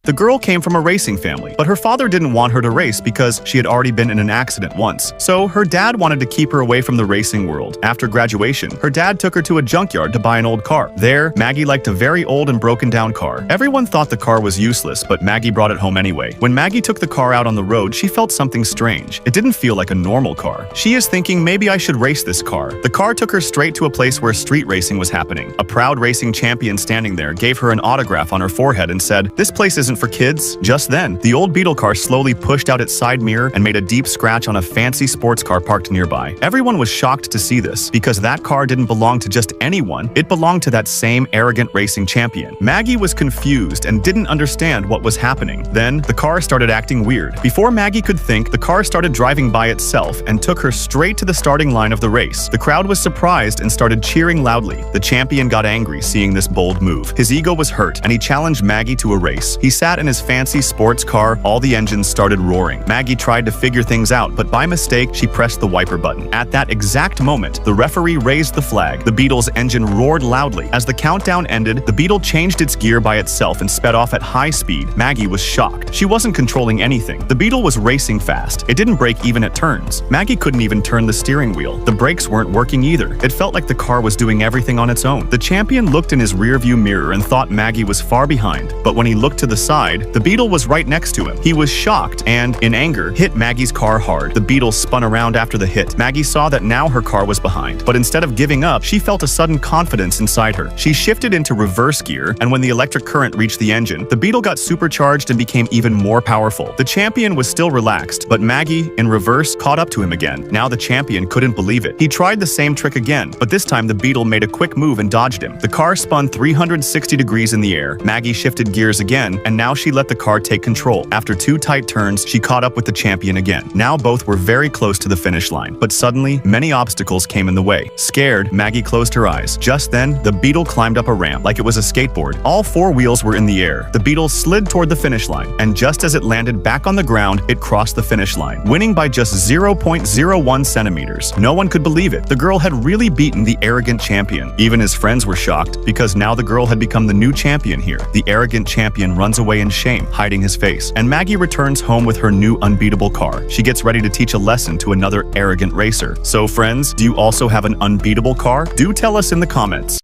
The girl came from a racing family, but her father didn't want her to race because she had already been in an accident once. So her dad wanted to keep her away from the racing world. After graduation, her dad took her to a junkyard to buy an old car. There, Maggie liked a very old and broken down car. Everyone thought the car was useless, but Maggie brought it home anyway. When Maggie took the car out on the road, she felt something strange. It didn't feel like a normal car. She is thinking, maybe I should race this car. The car took her straight to a place where street racing was happening. A proud racing champion standing there gave her an autograph on her forehead and said, "This place isn't for kids." Just then, the old Beetle car slowly pushed out its side mirror and made a deep scratch on a fancy sports car parked nearby. Everyone was shocked to see this, because that car didn't belong to just anyone, it belonged to that same arrogant racing champion. Maggie was confused and didn't understand what was happening. Then, the car started acting weird. Before Maggie could think, the car started driving by itself and took her straight to the starting line of the race. The crowd was surprised and started cheering loudly. The champion got angry seeing this bold move. His ego was hurt, and he challenged Maggie to a race. He sat in his fancy sports car, all the engines started roaring. Maggie tried to figure things out, but by mistake, she pressed the wiper button. At that exact moment, the referee raised the flag. The Beetle's engine roared loudly. As the countdown ended, the Beetle changed its gear by itself and sped off at high speed. Maggie was shocked. She wasn't controlling anything. The Beetle was racing fast. It didn't brake even at turns. Maggie couldn't even turn the steering wheel. The brakes weren't working either. It felt like the car was doing everything on its own. The champion looked in his rearview mirror and thought Maggie was far behind. But when he looked to the side, the Beetle was right next to him. He was shocked and, in anger, hit Maggie's car hard. The Beetle spun around after the hit. Maggie saw that now her car was behind. But instead of giving up, she felt a sudden confidence inside her. She shifted into reverse gear, and when the electric current reached the engine, the Beetle got supercharged and became even more powerful. The champion was still relaxed, but Maggie, in reverse, caught up to him again. Now the champion couldn't believe it. He tried the same trick again, but this time the Beetle made a quick move and dodged him. The car spun 360 degrees in the air. Maggie shifted gears again, and now she let the car take control. After 2 tight turns, she caught up with the champion again. Now both were very close to the finish line, but suddenly, many obstacles came in the way. Scared, Maggie closed her eyes. Just then, the Beetle climbed up a ramp like it was a skateboard. All 4 wheels were in the air. The Beetle slid toward the finish line, and just as it landed back on the ground, it crossed the finish line, winning by just 0.01 centimeters. No one could believe it. The girl had really beaten the arrogant champion. Even his friends were shocked, because now the girl had become the new champion here. The arrogant champion runs away in shame, hiding his face, and Maggie returns home with her new unbeatable car. She gets ready to teach a lesson to another arrogant racer. So friends, do you also have an unbeatable car? Do tell us in the comments.